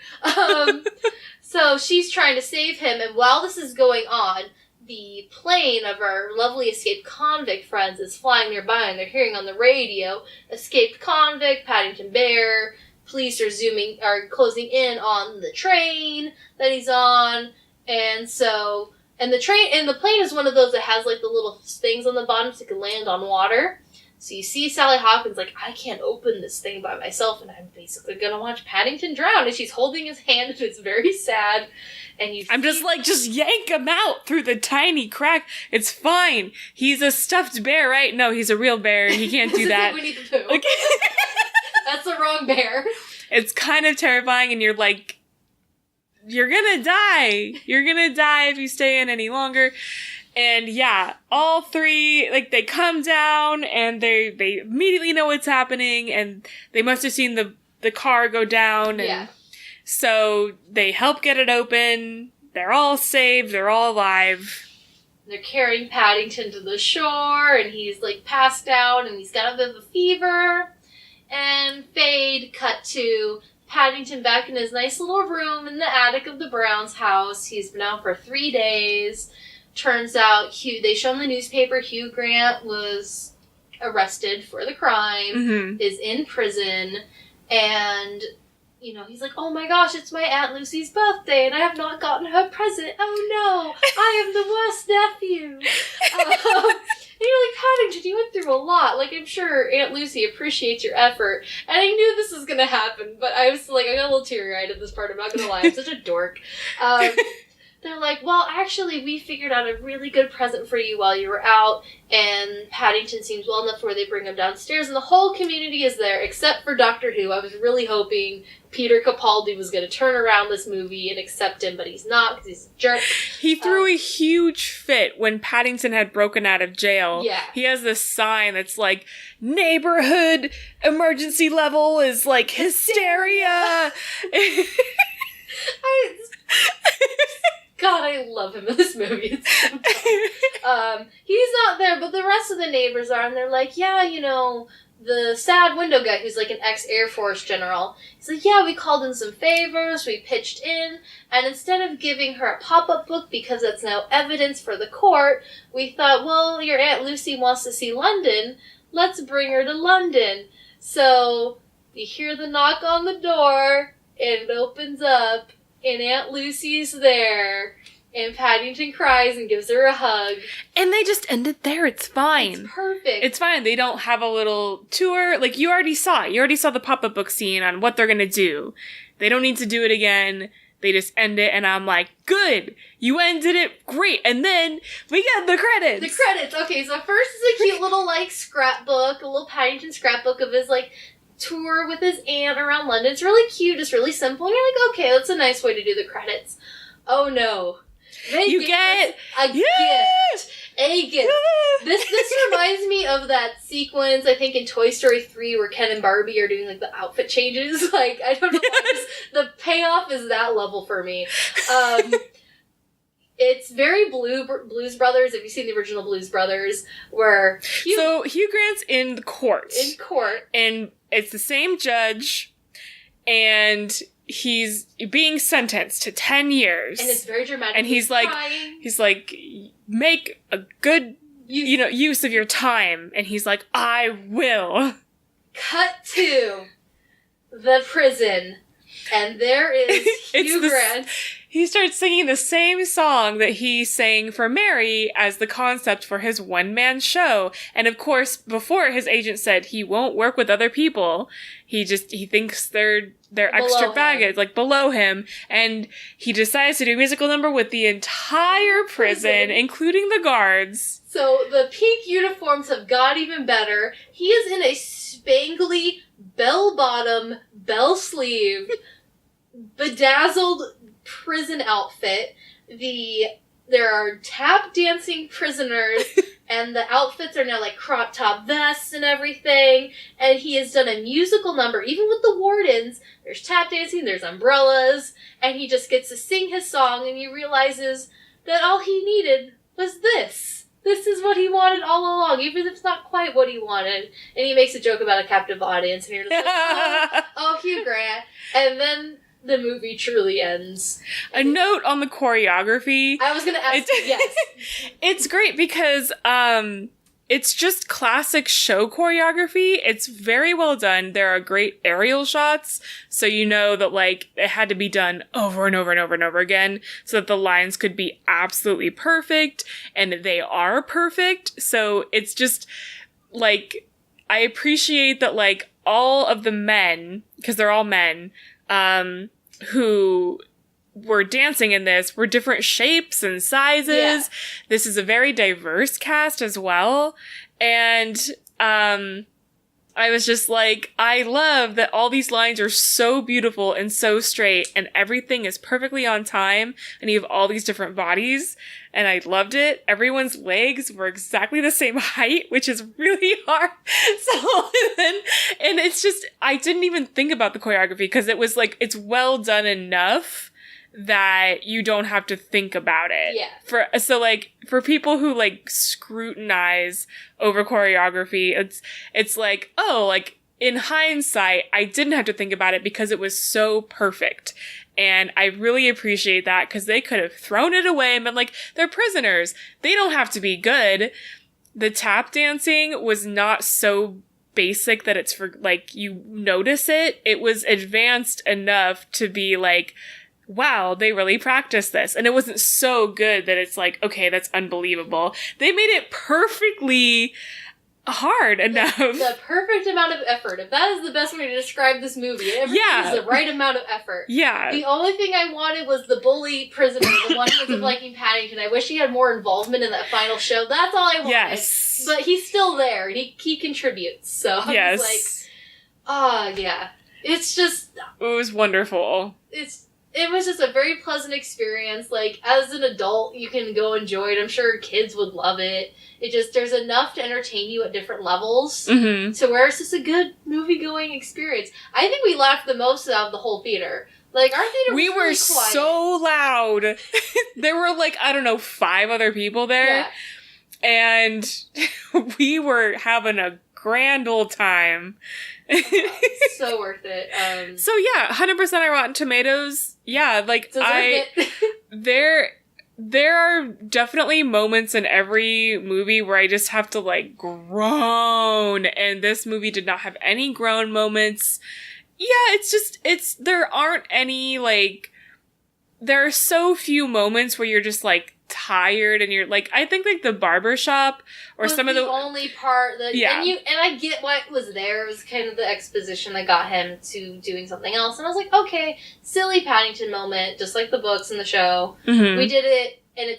So she's trying to save him, and while this is going on, the plane of our lovely escaped convict friends is flying nearby, and they're hearing on the radio, escaped convict, Paddington Bear, police are closing in on the train that he's on, and the plane is one of those that has like the little things on the bottom so it can land on water. So you see Sally Hopkins like, I can't open this thing by myself, and I'm basically gonna watch Paddington drown. And she's holding his hand, and it's very sad. And I'm just like, just yank him out through the tiny crack. It's fine. He's a stuffed bear, right? No, he's a real bear. He can't do that. Winnie the Pooh. Okay. That's the wrong bear. It's kind of terrifying, and you're like, you're gonna die. You're gonna die if you stay in any longer. And yeah, all three, like, they come down and they immediately know what's happening, and they must have seen the car go down. And so they help get it open. They're all saved. They're all alive. They're carrying Paddington to the shore, and he's, like, passed out, and he's got a bit of a fever. And fade, cut to Paddington back in his nice little room in the attic of the Browns' house. He's been out for 3 days. Turns out, they show in the newspaper Hugh Grant was arrested for the crime, is in prison, and, you know, he's like, oh my gosh, it's my Aunt Lucy's birthday, and I have not gotten her present. Oh no, I am the worst nephew. And you're like, Paddington, you went through a lot. Like, I'm sure Aunt Lucy appreciates your effort. And I knew this was gonna happen, but I was like, I got a little teary-eyed at this part, I'm not gonna lie, I'm such a dork. They're like, well, actually, we figured out a really good present for you while you were out, and Paddington seems well enough where they bring him downstairs, and the whole community is there, except for Doctor Who. I was really hoping Peter Capaldi was going to turn around this movie and accept him, but he's not, because he's a jerk. He threw a huge fit when Paddington had broken out of jail. Yeah. He has this sign that's like, neighborhood emergency level is like hysteria. God, I love him in this movie. It's so dumb. He's not there, but the rest of the neighbors are, and they're like, yeah, you know, the sad window guy who's like an ex-Air Force general. He's like, yeah, we called in some favors, we pitched in, and instead of giving her a pop-up book because that's now evidence for the court, we thought, well, your Aunt Lucy wants to see London, let's bring her to London. So, you hear the knock on the door, and it opens up, and Aunt Lucy's there, and Paddington cries and gives her a hug. And they just end it there. It's fine. It's perfect. It's fine. They don't have a little tour. Like, you already saw it. You already saw the pop-up book scene on what they're gonna do. They don't need to do it again. They just end it, and I'm like, good! You ended it great! And then, we get the credits! The credits! Okay, so first is a cute little, like, scrapbook, a little Paddington scrapbook of his, like, tour with his aunt around London. It's really cute, it's really simple, and you're like, okay, that's a nice way to do the credits. Oh no. You get a gift. A gift. This reminds me of that sequence, I think, in Toy Story 3 where Ken and Barbie are doing, like, the outfit changes. Like, I don't know why the payoff is that level for me. It's very Blues Brothers. Have you seen the original Blues Brothers? Where Hugh Grant's in the court. In court. And it's the same judge, and he's being sentenced to 10 years. And it's very dramatic. And he's like, make a good, use of your time. And he's like, I will. Cut to the prison. And there is Hugh Grant. He starts singing the same song that he sang for Mary as the concept for his one-man show. And of course, before, his agent said he won't work with other people. He thinks they're extra baggage, like below him. And he decides to do a musical number with the entire prison, including the guards. So the pink uniforms have got even better. He is in a spangly, bell-bottom, bell-sleeved, bedazzled prison outfit. There are tap dancing prisoners, and the outfits are now like crop top vests and everything, and he has done a musical number, even with the wardens. There's tap dancing, there's umbrellas, and he just gets to sing his song, and he realizes that all he needed was this. This is what he wanted all along, even if it's not quite what he wanted. And he makes a joke about a captive audience, and you're just like, oh, Hugh Grant. And then the movie truly ends. A note on the choreography. I was going to ask you, yes. It's great because it's just classic show choreography. It's very well done. There are great aerial shots, so you know that, like, it had to be done over and over and over and over again so that the lines could be absolutely perfect, and they are perfect. So it's just, like, I appreciate that, like, all of the men, because they're all men, who were dancing in this were different shapes and sizes. Yeah. This is a very diverse cast as well. And, I was just like, I love that all these lines are so beautiful and so straight and everything is perfectly on time and you have all these different bodies and I loved it. Everyone's legs were exactly the same height, which is really hard. And it's just, I didn't even think about the choreography because it was like, it's well done enough that you don't have to think about it. Yeah. For people who like scrutinize over choreography, it's like, oh, like in hindsight, I didn't have to think about it because it was so perfect. And I really appreciate that because they could have thrown it away and been like, they're prisoners. They don't have to be good. The tap dancing was not so basic that it's for like, you notice it. It was advanced enough to be like, wow, they really practiced this. And it wasn't so good that it's like, okay, that's unbelievable. They made it perfectly hard enough. The perfect amount of effort. If that is the best way to describe this movie, everything is the right amount of effort. Yeah. The only thing I wanted was the bully prisoner, the one who was liking Paddington. I wish he had more involvement in that final show. That's all I wanted. Yes. But he's still there, and he contributes. So I was like, yeah. It's just... It was wonderful. It was just a very pleasant experience. Like, as an adult, you can go enjoy it. I'm sure kids would love it. There's enough to entertain you at different levels to where it's just a good movie-going experience. I think we laughed the most out of the whole theater. Like, our theater was really quiet. So loud. There were, like, I don't know, 5 other people there. Yeah. And we were having a grand old time. So worth it. So yeah, 100% on Rotten Tomatoes. Yeah, like there are definitely moments in every movie where I just have to like groan, and this movie did not have any groan moments. Yeah, there aren't any like, there are so few moments where you're just like tired and you're like, I think like the barbershop or was some of the only part that and I get what was there. It was kind of the exposition that got him to doing something else, and I was like, okay, silly Paddington moment, just like the books and the show. We did it, and the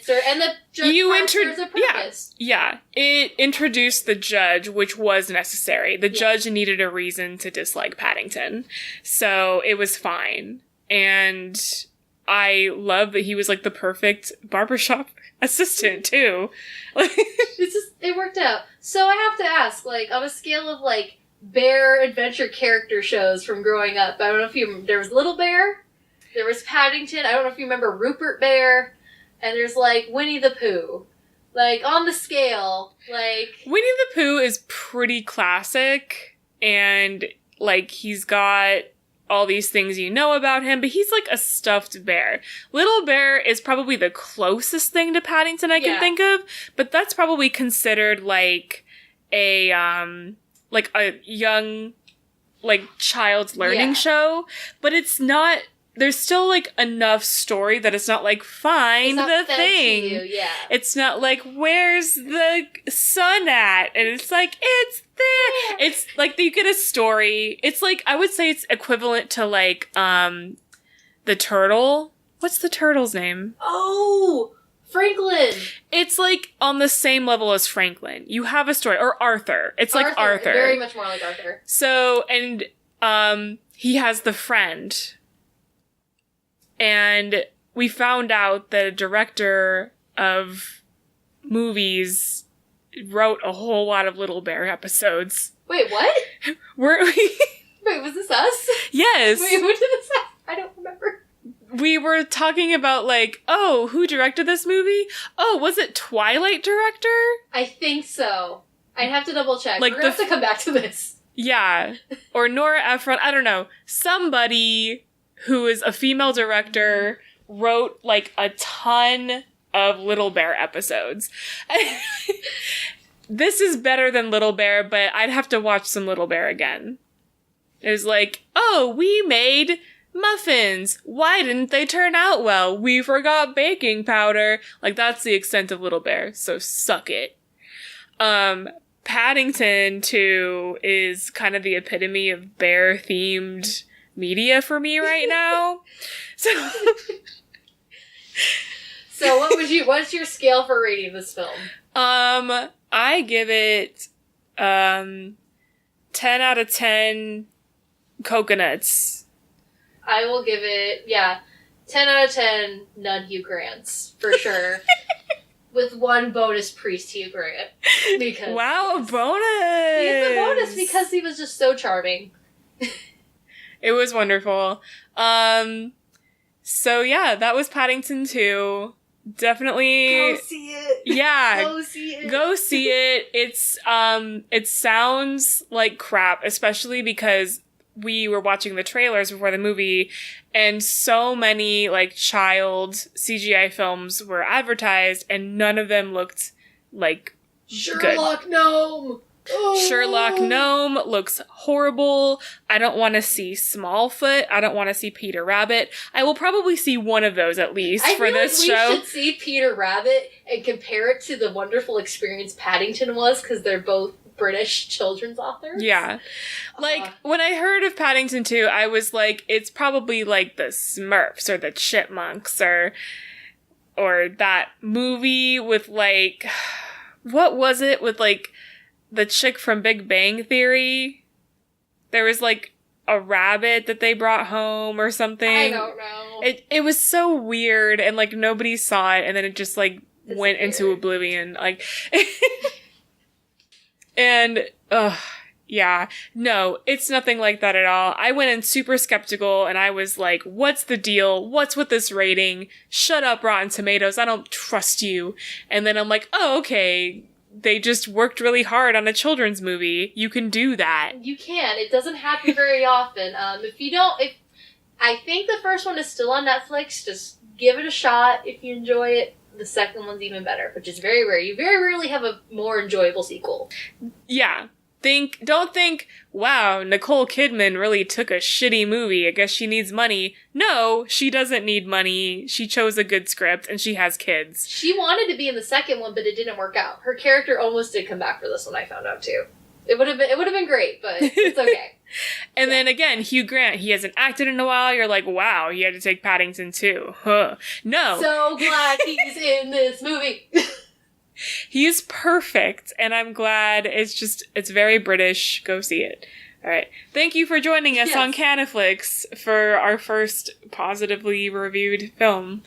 judge serves a purpose. Yeah, it introduced the judge, which was necessary. The judge needed a reason to dislike Paddington, so it was fine. And I love that he was like the perfect barbershop assistant too. It worked out. So I have to ask, like, on a scale of like bear adventure character shows from growing up, I don't know if there was Little Bear, there was Paddington, I don't know if you remember Rupert Bear, and there's like Winnie the Pooh. Like, on the scale, like... Winnie the Pooh is pretty classic, and like he's got all these things you know about him, but he's like a stuffed bear. Little Bear is probably the closest thing to Paddington I can think of, but that's probably considered like a young, like, child's learning show, but it's not, there's still like enough story that it's not like, find the thing. It's not like, where's the sun at? And it's like, it's there. It's like, you get a story. It's like, I would say it's equivalent to like, the turtle. What's the turtle's name? Oh, Franklin. It's like on the same level as Franklin. You have a story. Or Arthur. It's like Arthur. Very much more like Arthur. So, and he has the friend. And we found out that a director of movies wrote a whole lot of Little Bear episodes. Wait, what? Wait, was this us? Yes. Wait, who did this? I don't remember. We were talking about, like, oh, who directed this movie? Oh, was it Twilight director? I think so. I'd have to double check. Like, we're going to have to come back to this. Yeah. Or Nora Ephron. I don't know. Somebody who is a female director wrote, like, a ton of Little Bear episodes. This is better than Little Bear, but I'd have to watch some Little Bear again. It was like, oh, we made muffins. Why didn't they turn out well? We forgot baking powder. Like, that's the extent of Little Bear, so suck it. Paddington, too, is kind of the epitome of bear-themed media for me right now. So what's your scale for rating this film? I give it, 10 out of 10 coconuts. I will give it, 10 out of 10 none Hugh Grants, for sure. With one bonus priest Hugh Grant. Because wow, a bonus! He gets a bonus because he was just so charming. It was wonderful. So yeah, that was Paddington 2. Definitely Go see it. Yeah. Go see it. Go see it. It sounds like crap, especially because we were watching the trailers before the movie, and so many, like, child CGI films were advertised, and none of them looked, like, Sherlock Gnome! Oh. Sherlock Gnome looks horrible. I don't want to see Smallfoot. I don't want to see Peter Rabbit. I will probably see one of those at least for this show. I feel like we should see Peter Rabbit and compare it to the wonderful experience Paddington was, because they're both British children's authors. Yeah. Like, when I heard of Paddington 2, I was like, it's probably like the Smurfs or the Chipmunks or that movie with, like, what was it with, like, the chick from Big Bang Theory? There was, like, a rabbit that they brought home or something. I don't know. It was so weird, and, like, nobody saw it, and then it just, like, went into oblivion. Like, and, yeah. No, it's nothing like that at all. I went in super skeptical, and I was like, what's the deal? What's with this rating? Shut up, Rotten Tomatoes. I don't trust you. And then I'm like, oh, okay. They just worked really hard on a children's movie. You can do that. You can. It doesn't happen very often. If I think the first one is still on Netflix, just give it a shot if you enjoy it. The second one's even better, which is very rare. You very rarely have a more enjoyable sequel. Yeah. Don't think, wow, Nicole Kidman really took a shitty movie. I guess she needs money. No, she doesn't need money. She chose a good script, and she has kids. She wanted to be in the second one, but it didn't work out. Her character almost did come back for this one, I found out too. It would have been great, but it's okay. And then again, Hugh Grant, he hasn't acted in a while. You're like, wow, he had to take Paddington too. Huh. No. So glad he's in this movie. He is perfect, and I'm glad. It's very British. Go see it. All right. Thank you for joining us on Canna-Flix for our first positively reviewed film.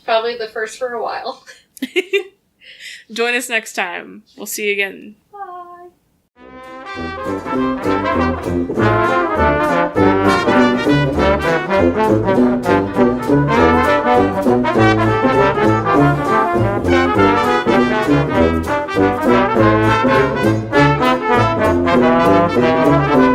Probably the first for a while. Join us next time. We'll see you again. Bye. Thank you.